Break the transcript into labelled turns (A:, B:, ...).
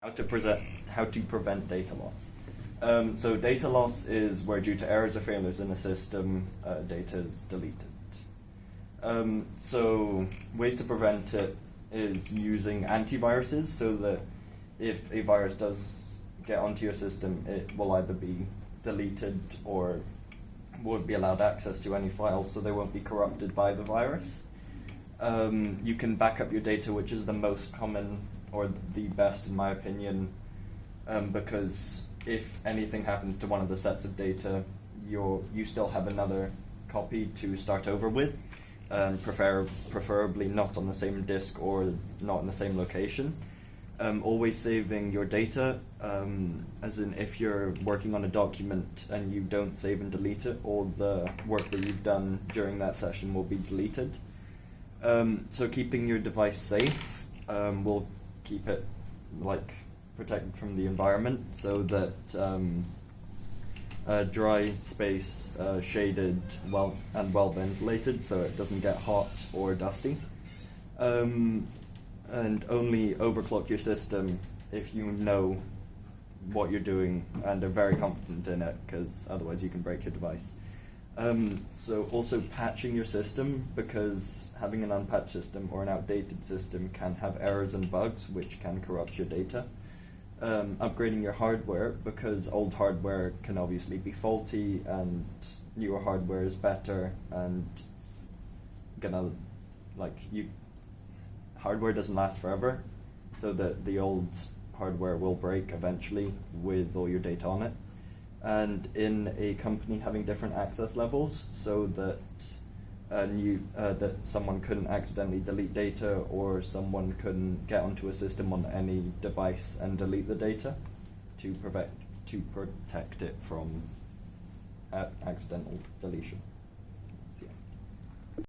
A: How to prevent data loss. So data loss is where, due to errors or failures in a system, data is deleted. So ways to prevent it is using antiviruses, so that if a virus does get onto your system, it will either be deleted or won't be allowed access to any files, so they won't be corrupted by the virus. You can back up your data, which is the most common or the best in my opinion, because if anything happens to one of the sets of data, you still have another copy to start over with, preferably not on the same disk or not in the same location. Always saving your data, as in if you're working on a document and you don't save and delete it, all the work that you've done during that session will be deleted. So keeping your device safe will keep it protected from the environment, so that dry space, shaded, well ventilated, so it doesn't get hot or dusty. And only overclock your system if you know what you're doing and are very confident in it, because otherwise you can break your device. So also patching your system, because having an unpatched system or an outdated system can have errors and bugs which can corrupt your data. Upgrading your hardware, because old hardware can obviously be faulty and newer hardware is better, and it's gonna, hardware doesn't last forever, so that the old hardware will break eventually with all your data on it. And in a company, having different access levels, so that that someone couldn't accidentally delete data, or someone couldn't get onto a system on any device and delete the data, to protect it from accidental deletion.